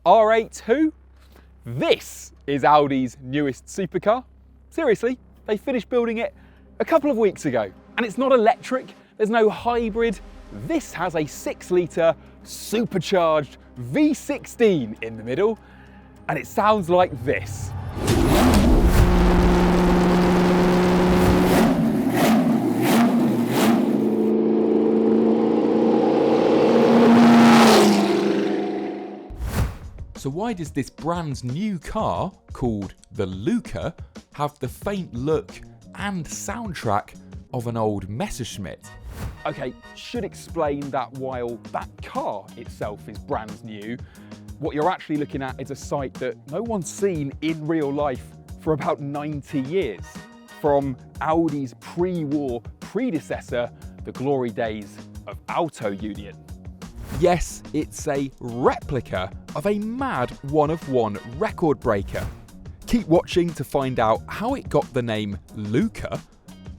R8 who? This is Audi's newest supercar. Seriously, they finished building it a couple of weeks ago. And it's not electric, there's no hybrid. This has a 6-litre supercharged V16 in the middle, and it sounds like this. So why does this brand new car, called the Lucca, have the faint look and soundtrack of an old Messerschmitt? Okay, should explain that while that car itself is brand new, what you're actually looking at is a sight that no one's seen in real life for about 90 years. From Audi's pre-war predecessor, the glory days of Auto Union. Yes, it's a replica of a mad one-of-one record breaker. Keep watching to find out how it got the name Lucca,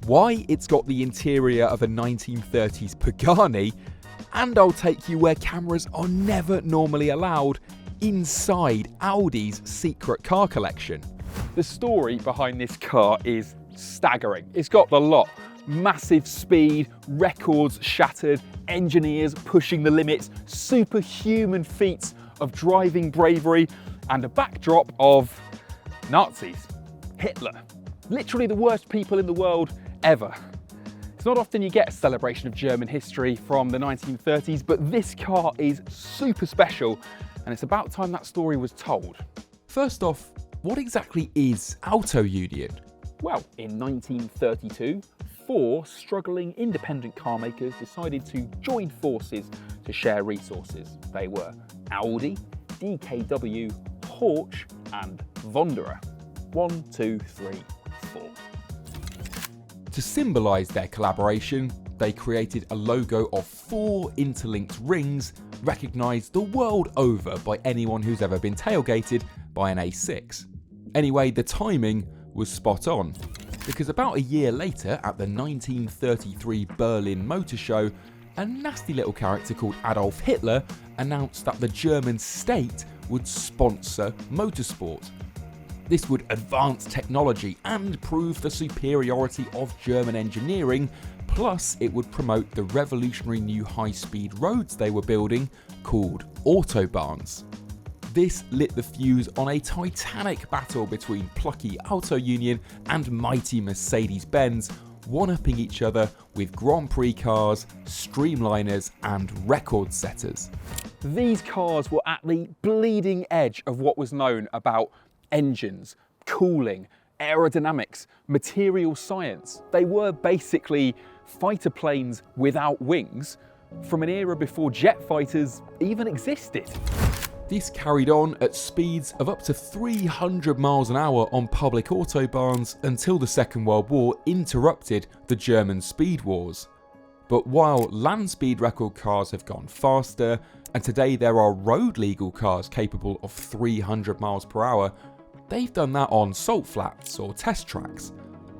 why it's got the interior of a 1930s Pagani, and I'll take you where cameras are never normally allowed inside Audi's secret car collection. The story behind this car is staggering. It's got the lot. Massive speed, records shattered, engineers pushing the limits, superhuman feats of driving bravery, and a backdrop of Nazis, Hitler, literally the worst people in the world ever. It's not often you get a celebration of German history from the 1930s, but this car is super special, and it's about time that story was told. First off, what exactly is Auto Union? Well, in 1932, 4 struggling independent car makers decided to join forces to share resources. They were Audi, DKW, Porsche and Wanderer. 1, 2, 3, 4. To symbolise their collaboration, they created a logo of 4 interlinked rings recognised the world over by anyone who's ever been tailgated by an A6. Anyway, the timing was spot on, because about a year later at the 1933 Berlin Motor Show, a nasty little character called Adolf Hitler announced that the German state would sponsor motorsport. This would advance technology and prove the superiority of German engineering, plus it would promote the revolutionary new high-speed roads they were building called Autobahns. This lit the fuse on a titanic battle between plucky Auto Union and mighty Mercedes-Benz, one-upping each other with Grand Prix cars, streamliners and record setters. These cars were at the bleeding edge of what was known about engines, cooling, aerodynamics, material science. They were basically fighter planes without wings from an era before jet fighters even existed. This carried on at speeds of up to 300 miles an hour on public autobahns until the Second World War interrupted the German speed wars. But while land speed record cars have gone faster, and today there are road legal cars capable of 300 miles per hour, they've done that on salt flats or test tracks.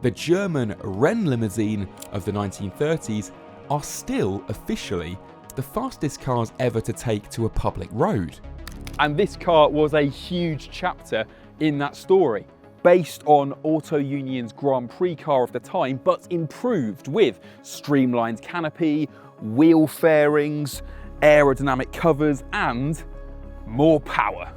The German Rennlimousine of the 1930s are still officially the fastest cars ever to take to a public road. And this car was a huge chapter in that story, based on Auto Union's Grand Prix car of the time, but improved with streamlined canopy, wheel fairings, aerodynamic covers, and more power.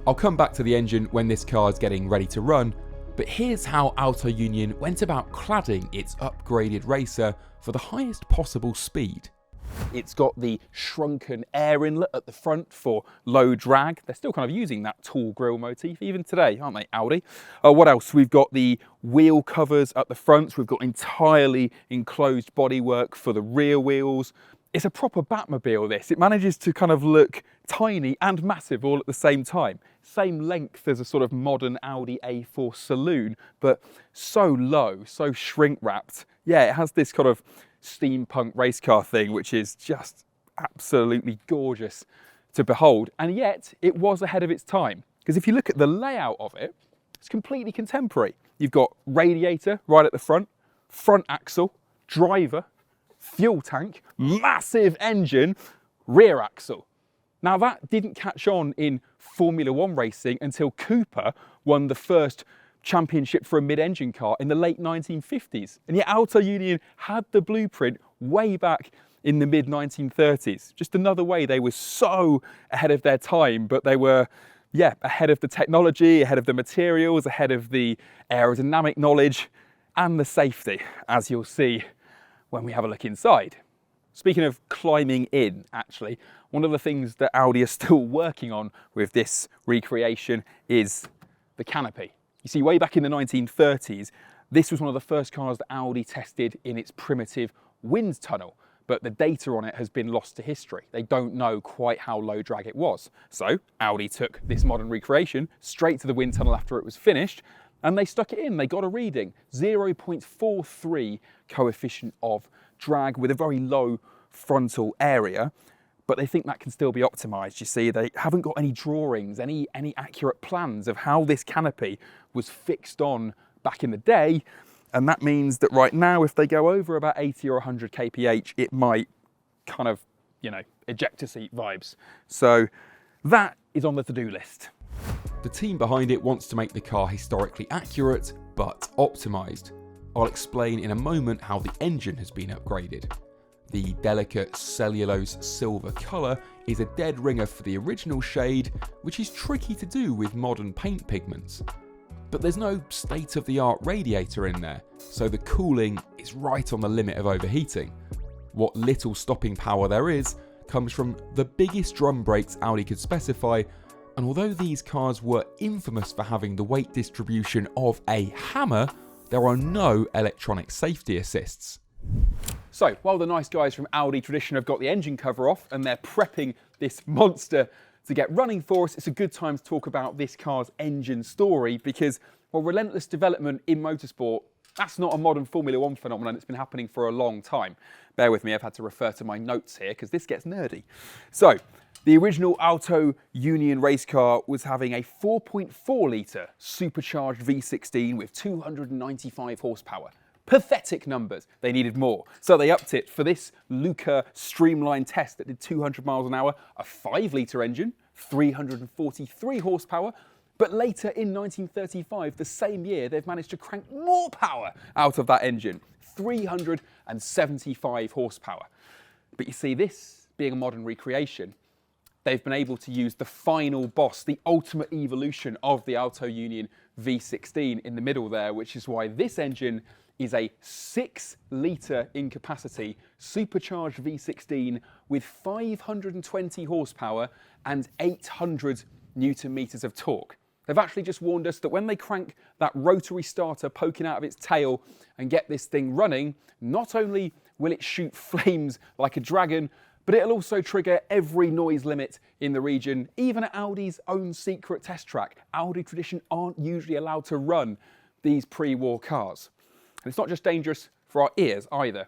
I'll come back to the engine when this car is getting ready to run, but here's how Auto Union went about cladding its upgraded racer for the highest possible speed. It's got the shrunken air inlet at the front for low drag. They're still kind of using that tall grille motif even today, aren't they, Audi? What else? We've got the wheel covers at the front. We've got entirely enclosed bodywork for the rear wheels. It's a proper Batmobile, this. It manages to kind of look tiny and massive all at the same time. Same length as a sort of modern Audi A4 saloon, but so low, so shrink-wrapped. Yeah, it has this kind of steampunk race car thing, which is just absolutely gorgeous to behold. And yet it was ahead of its time, because if you look at the layout of it, it's completely contemporary. You've got radiator right at the front, front axle, driver, fuel tank, massive engine, rear axle. Now that didn't catch on in Formula One racing until Cooper won the first championship for a mid-engine car in the late 1950s. And yet Auto Union had the blueprint way back in the mid-1930s. Just another way they were so ahead of their time, but they were, yeah, ahead of the technology, ahead of the materials, ahead of the aerodynamic knowledge and the safety, as you'll see when we have a look inside. Speaking of climbing in, actually, one of the things that Audi are still working on with this recreation is the canopy. You see, way back in the 1930s, this was one of the first cars that Audi tested in its primitive wind tunnel, but the data on it has been lost to history. They don't know quite how low drag it was. So Audi took this modern recreation straight to the wind tunnel after it was finished, and they stuck it in. They got a reading, 0.43 coefficient of drag with a very low frontal area, but they think that can still be optimized. You see, they haven't got any drawings, any accurate plans of how this canopy was fixed on back in the day. And that means that right now, if they go over about 80 or 100 kph, it might kind of, you know, ejector seat vibes. So that is on the to-do list. The team behind it wants to make the car historically accurate, but optimized. I'll explain in a moment how the engine has been upgraded. The delicate cellulose silver colour is a dead ringer for the original shade, which is tricky to do with modern paint pigments. But there's no state-of-the-art radiator in there, so the cooling is right on the limit of overheating. What little stopping power there is comes from the biggest drum brakes Audi could specify, and although these cars were infamous for having the weight distribution of a hammer, there are no electronic safety assists. So, while the nice guys from Audi Tradition have got the engine cover off and they're prepping this monster to get running for us, it's a good time to talk about this car's engine story because, well, relentless development in motorsport, that's not a modern Formula One phenomenon. It's been happening for a long time. Bear with me, I've had to refer to my notes here because this gets nerdy. So, the original Auto Union race car was having a 4.4 litre supercharged V16 with 295 horsepower. Pathetic numbers. They needed more. So they upped it for this Lucca streamlined test that did 200 miles an hour, a 5 litre engine, 343 horsepower. But later in 1935, the same year, they've managed to crank more power out of that engine, 375 horsepower. But you see, this being a modern recreation, they've been able to use the final boss, the ultimate evolution of the Auto Union V16 in the middle there, which is why this engine is a 6 litre in capacity supercharged V16 with 520 horsepower and 800 newton meters of torque. They've actually just warned us that when they crank that rotary starter poking out of its tail and get this thing running, not only will it shoot flames like a dragon, but it'll also trigger every noise limit in the region, even at Audi's own secret test track. Audi Tradition aren't usually allowed to run these pre-war cars. And it's not just dangerous for our ears either,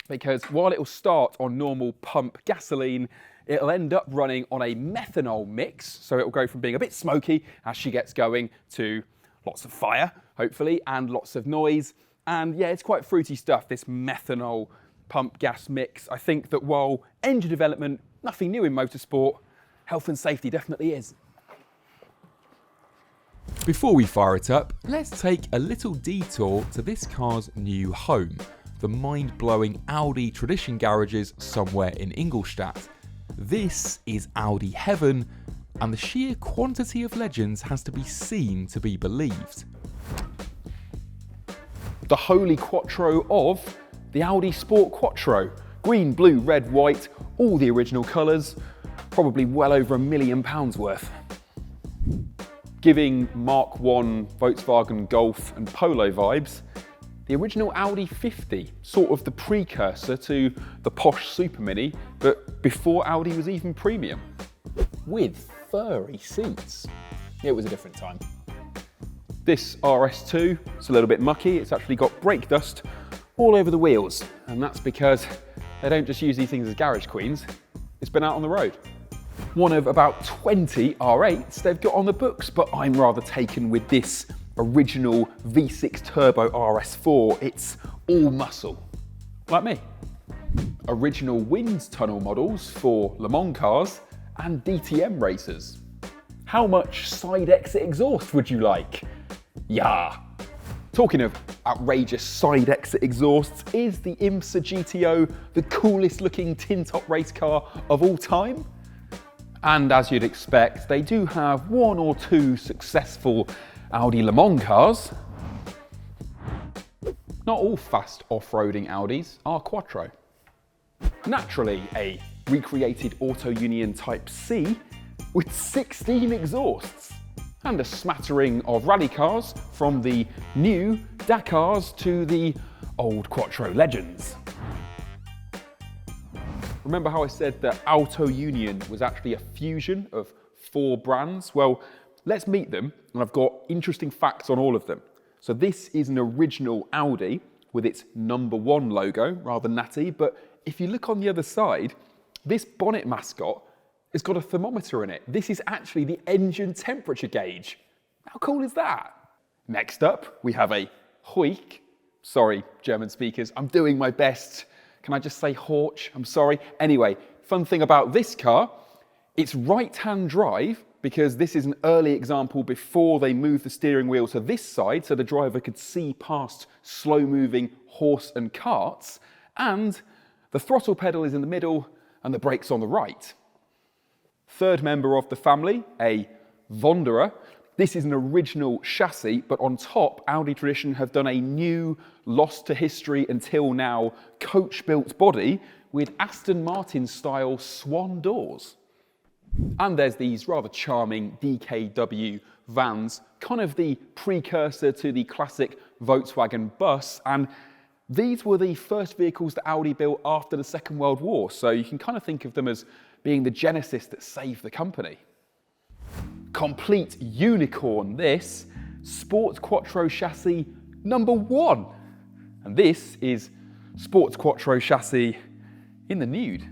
because while it will start on normal pump gasoline, it'll end up running on a methanol mix, so it'll go from being a bit smoky as she gets going to lots of fire, hopefully, and lots of noise. And yeah, it's quite fruity stuff, this methanol pump gas mix. I think that while engine development, nothing new in motorsport, health and safety definitely is. Before we fire it up, let's take a little detour to this car's new home, the mind-blowing Audi Tradition garages somewhere in Ingolstadt. This is Audi heaven, and the sheer quantity of legends has to be seen to be believed. The holy quattro of the Audi Sport Quattro. Green, blue, red, white, all the original colours, probably well over £1 million worth. Giving Mark I, Volkswagen Golf and Polo vibes, the original Audi 50, sort of the precursor to the posh Super Mini, but before Audi was even premium. With furry seats. It was a different time. This RS2, it's a little bit mucky, it's actually got brake dust all over the wheels, and that's because they don't just use these things as garage queens, it's been out on the road. One of about 20 R8s they've got on the books, but I'm rather taken with this original V6 Turbo RS4. It's all muscle, like me. Original wind tunnel models for Le Mans cars and DTM racers. How much side exit exhaust would you like? Yeah. Talking of outrageous side exit exhausts, is the IMSA GTO the coolest looking tin top race car of all time? And as you'd expect, they do have one or two successful Audi Le Mans cars. Not all fast off-roading Audis are Quattro. Naturally, a recreated Auto Union Type C with 16 exhausts, and a smattering of rally cars from the new Dakars to the old Quattro legends. Remember how I said that Auto Union was actually a fusion of 4 brands? Well, let's meet them, and I've got interesting facts on all of them. So this is an original Audi with its #1 logo, rather natty, but if you look on the other side, this bonnet mascot has got a thermometer in it. This is actually the engine temperature gauge. How cool is that? Next up, we have a Hoik. Sorry, German speakers, I'm doing my best. Can I just say Horch? I'm sorry. Anyway, fun thing about this car, it's right-hand drive, because this is an early example before they moved the steering wheel to this side so the driver could see past slow-moving horse and carts, and the throttle pedal is in the middle and the brakes on the right. Third member of the family, a Wanderer. This is an original chassis, but on top, Audi Tradition have done a new, lost to history until now, coach-built body with Aston Martin-style swan doors. And there's these rather charming DKW vans, kind of the precursor to the classic Volkswagen bus, and these were the first vehicles that Audi built after the Second World War, so you can kind of think of them as being the genesis that saved the company. Complete unicorn this, Sport Quattro chassis #1. And this is Sport Quattro chassis in the nude.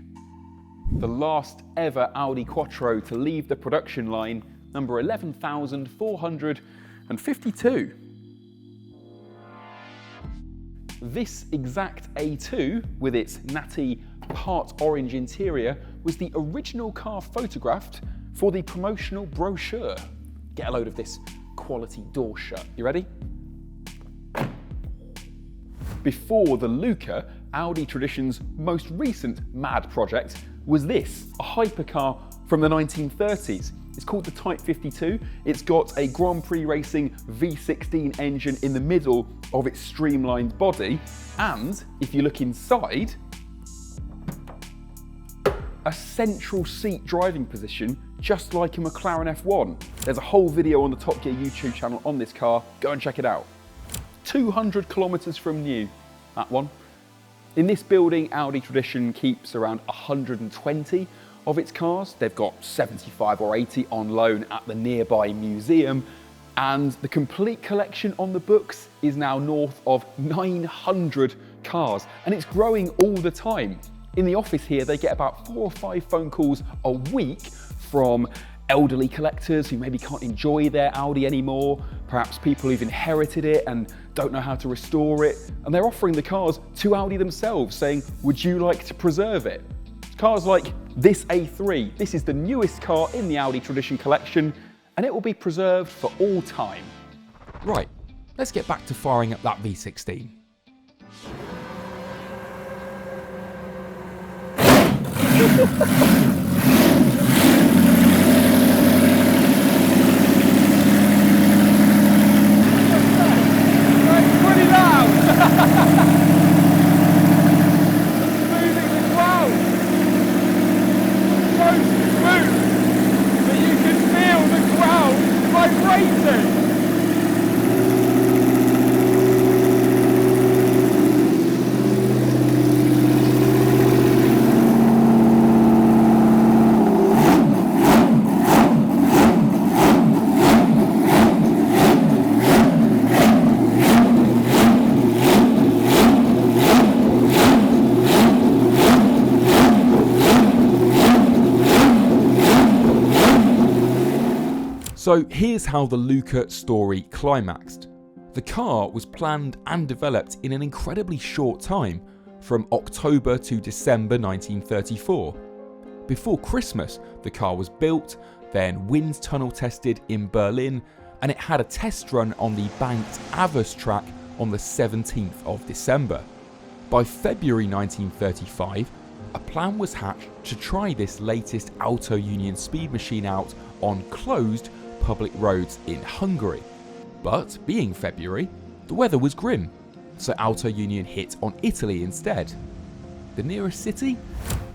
The last ever Audi Quattro to leave the production line, number 11,452. This exact A2, with its natty part orange interior, was the original car photographed for the promotional brochure. Get a load of this quality door shut. You ready? Before the Lucca, Audi Tradition's most recent mad project was this, a hypercar from the 1930s. It's called the Type 52. It's got a Grand Prix racing V16 engine in the middle of its streamlined body, and if you look inside, a central seat driving position, just like a McLaren F1. There's a whole video on the Top Gear YouTube channel on this car. Go and check it out. 200 kilometers from new, that one. In this building, Audi Tradition keeps around 120 of its cars. They've got 75 or 80 on loan at the nearby museum, and the complete collection on the books is now north of 900 cars, and it's growing all the time. In the office here, they get about 4 or 5 phone calls a week from elderly collectors who maybe can't enjoy their Audi anymore, perhaps people who've inherited it and don't know how to restore it, and they're offering the cars to Audi themselves, saying, would you like to preserve it? Cars like this A3, this is the newest car in the Audi Tradition collection, and it will be preserved for all time. Right, let's get back to firing up that V16. Pretty loud! Moving as well! So smooth that you can feel the ground vibrating! So here's how the Lucca story climaxed. The car was planned and developed in an incredibly short time, from October to December 1934. Before Christmas, the car was built, then wind tunnel tested in Berlin, and it had a test run on the banked Avus track on the 17th of December. By February 1935, a plan was hatched to try this latest Auto Union speed machine out on closed public roads in Hungary. But being February, the weather was grim, so Auto Union hit on Italy instead. The nearest city?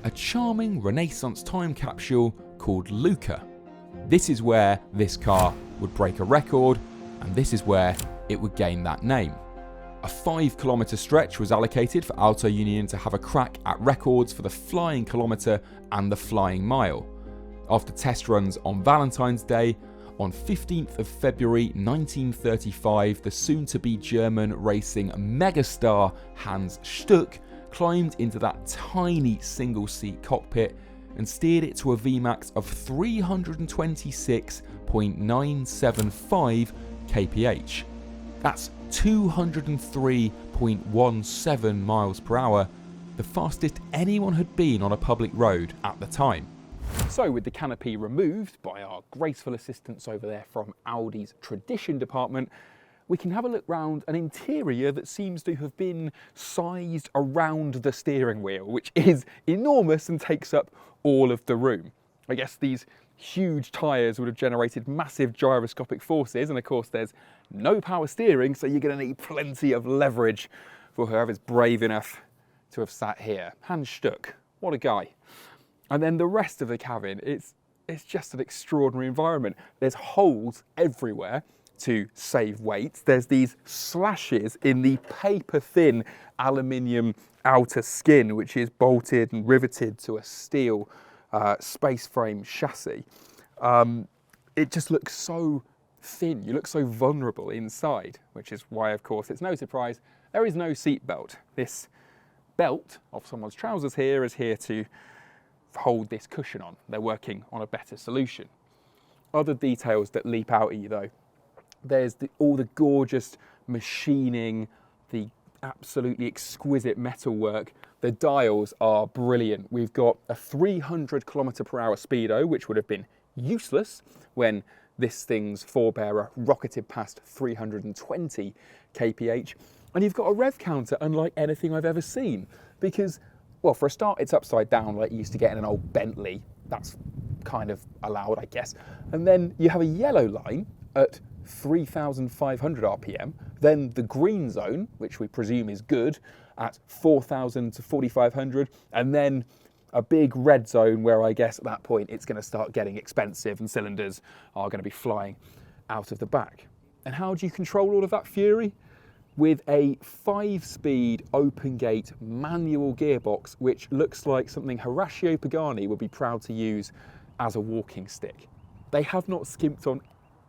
A charming Renaissance time capsule called Lucca. This is where this car would break a record, and this is where it would gain that name. A 5-kilometre stretch was allocated for Auto Union to have a crack at records for the flying kilometre and the flying mile. After test runs on Valentine's Day, on 15th of February 1935, the soon-to-be German racing megastar Hans Stuck climbed into that tiny single-seat cockpit and steered it to a Vmax of 326.975 kph. That's 203.17 miles per hour, the fastest anyone had been on a public road at the time. So with the canopy removed by our graceful assistants over there from Audi's Tradition department, we can have a look round an interior that seems to have been sized around the steering wheel, which is enormous and takes up all of the room. I guess these huge tyres would have generated massive gyroscopic forces, and of course there's no power steering, so you're going to need plenty of leverage for whoever's brave enough to have sat here. Hans Stuck, what a guy. And then the rest of the cabin, it's just an extraordinary environment. There's holes everywhere to save weight. There's these slashes in the paper-thin aluminium outer skin, which is bolted and riveted to a steel space frame chassis. It just looks so thin. You look so vulnerable inside, which is why, of course, it's no surprise there is no seat belt. This belt of someone's trousers here is here to hold this cushion on. They're working on a better solution. Other details that leap out at you though, there's all the gorgeous machining, the absolutely exquisite metalwork. The dials are brilliant. We've got a 300 km/h Speedo, which would have been useless when this thing's forebearer rocketed past 320 kph. And you've got a rev counter unlike anything I've ever seen, because, well, for a start, it's upside down like you used to get in an old Bentley. That's kind of allowed, I guess. And then you have a yellow line at 3,500 RPM, then the green zone, which we presume is good, at 4,000 to 4,500, and then a big red zone where I guess at that point it's going to start getting expensive and cylinders are going to be flying out of the back. And how do you control all of that fury? With a 5-speed open gate manual gearbox, which looks like something Horacio Pagani would be proud to use as a walking stick. They have not skimped on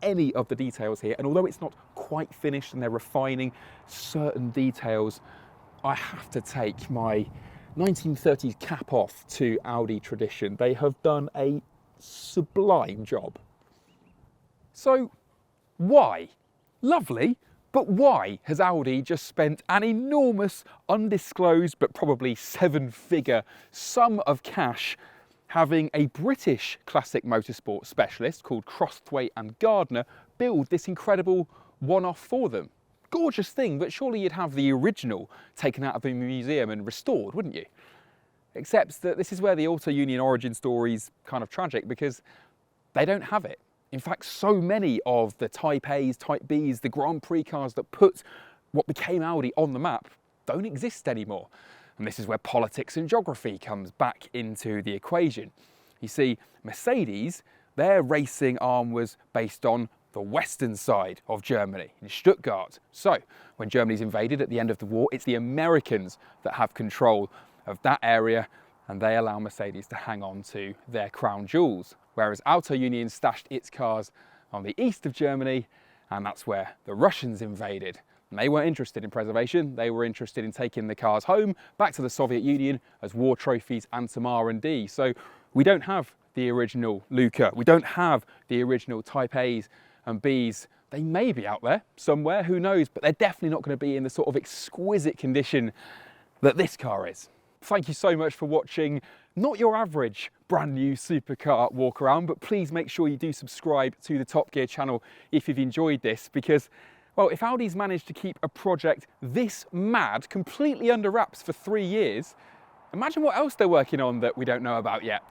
any of the details here, and although it's not quite finished and they're refining certain details, I have to take my 1930s cap off to Audi Tradition. They have done a sublime job. So why? Lovely, but why has Audi just spent an enormous, undisclosed, but probably 7-figure sum of cash having a British classic motorsport specialist called Crosthwaite and Gardner build this incredible one-off for them? Gorgeous thing, but surely you'd have the original taken out of a museum and restored, wouldn't you? Except that this is where the Auto Union origin story's kind of tragic, because they don't have it. In fact, so many of the Type A's, Type B's, the Grand Prix cars that put what became Audi on the map don't exist anymore. And this is where politics and geography comes back into the equation. You see, Mercedes, their racing arm was based on the western side of Germany, in Stuttgart. So, when Germany's invaded at the end of the war, it's the Americans that have control of that area, and they allow Mercedes to hang on to their crown jewels. Whereas Auto Union stashed its cars on the east of Germany, and that's where the Russians invaded. And they weren't interested in preservation, they were interested in taking the cars home, back to the Soviet Union as war trophies and some R&D. So we don't have the original Lucca, we don't have the original Type A's and B's. They may be out there somewhere, who knows, but they're definitely not going to be in the sort of exquisite condition that this car is. Thank you so much for watching. Not your average brand new supercar walk around, but please make sure you do subscribe to the Top Gear channel if you've enjoyed this, because, well, if Audi's managed to keep a project this mad completely under wraps for 3 years, imagine what else they're working on that we don't know about yet.